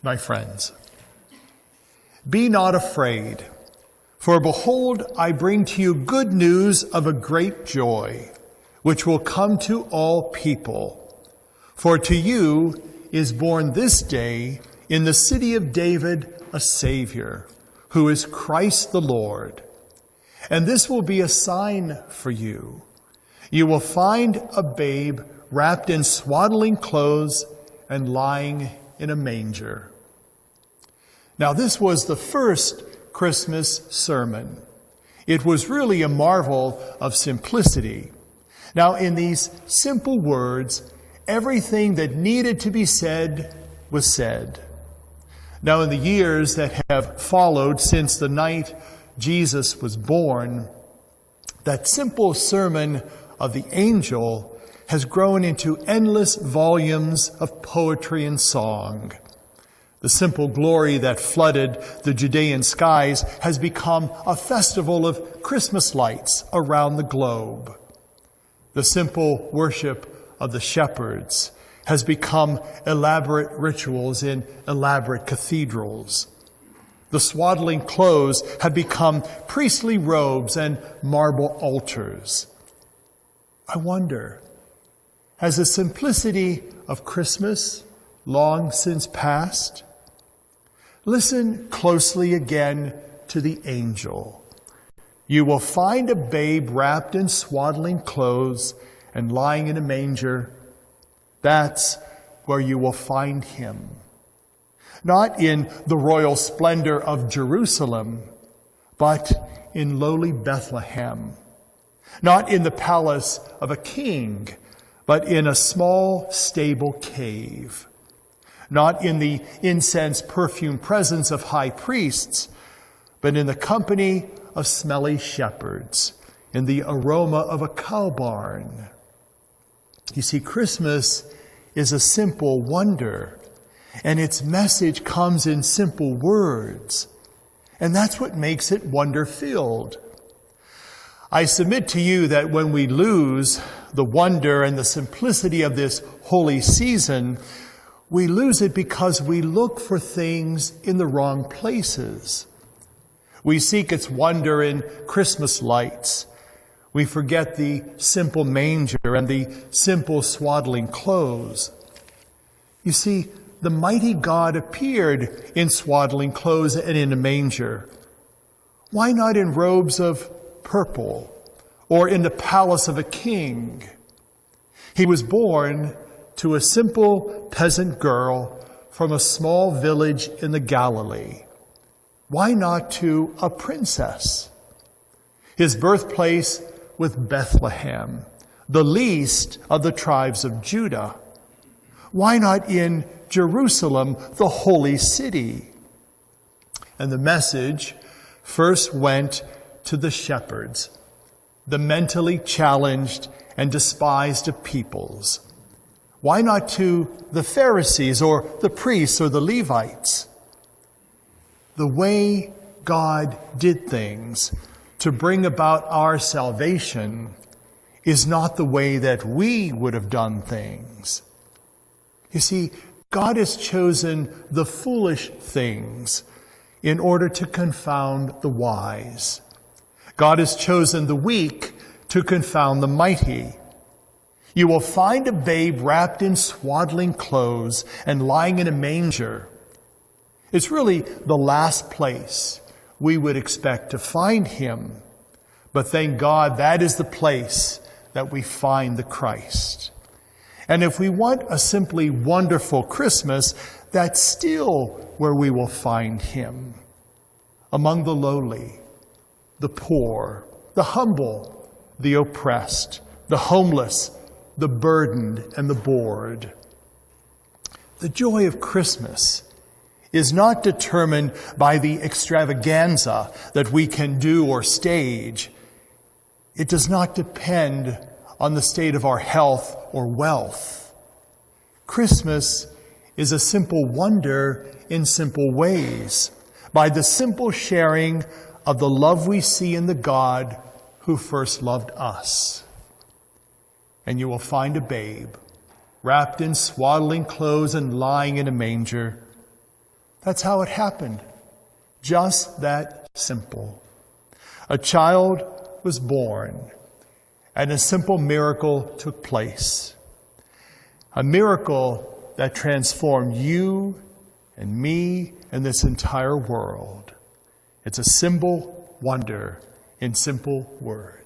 My friends, be not afraid, for behold, I bring to you good news of a great joy, which will come to all people. For to you is born this day in the city of David a Savior, who is Christ the Lord. And this will be a sign for you. You will find a babe wrapped in swaddling clothes and lying in a manger. Now, this was the first Christmas sermon. It was really a marvel of simplicity. Now, in these simple words, everything that needed to be said was said. Now, in the years that have followed since the night Jesus was born, that simple sermon of the angel has grown into endless volumes of poetry and song. The simple glory that flooded the Judean skies has become a festival of Christmas lights around the globe. The simple worship of the shepherds has become elaborate rituals in elaborate cathedrals. The swaddling clothes have become priestly robes and marble altars. I wonder, has the simplicity of Christmas long since passed? Listen closely again to the angel. You will find a babe wrapped in swaddling clothes and lying in a manger. That's where you will find him. Not in the royal splendor of Jerusalem, but in lowly Bethlehem. Not in the palace of a king, but in a small stable cave. Not in the incense perfume presence of high priests, but in the company of smelly shepherds, in the aroma of a cow barn. You see, Christmas is a simple wonder, and its message comes in simple words, and that's what makes it wonder-filled. I submit to you that when we lose the wonder and the simplicity of this holy season, we lose it because we look for things in the wrong places. We seek its wonder in Christmas lights. We forget the simple manger and the simple swaddling clothes. You see, the mighty God appeared in swaddling clothes and in a manger. Why not in robes of purple or in the palace of a king? He was born to a simple peasant girl from a small village in the Galilee. Why not to a princess? His birthplace was Bethlehem, the least of the tribes of Judah. Why not in Jerusalem, the holy city? And the message first went to the shepherds, the mentally challenged and despised of peoples. Why not to the Pharisees or the priests or the Levites? The way God did things to bring about our salvation is not the way that we would have done things. You see, God has chosen the foolish things in order to confound the wise. God has chosen the weak to confound the mighty. You will find a babe wrapped in swaddling clothes and lying in a manger. It's really the last place we would expect to find him. But thank God that is the place that we find the Christ. And if we want a simply wonderful Christmas, that's still where we will find him. Among the lowly, the poor, the humble, the oppressed, the homeless, the burdened, and the bored. The joy of Christmas is not determined by the extravaganza that we can do or stage. It does not depend on the state of our health or wealth. Christmas is a simple wonder in simple ways, by the simple sharing of the love we see in the God who first loved us. And you will find a babe wrapped in swaddling clothes and lying in a manger. That's how it happened. Just that simple. A child was born, and a simple miracle took place. A miracle that transformed you and me and this entire world. It's a simple wonder in simple words.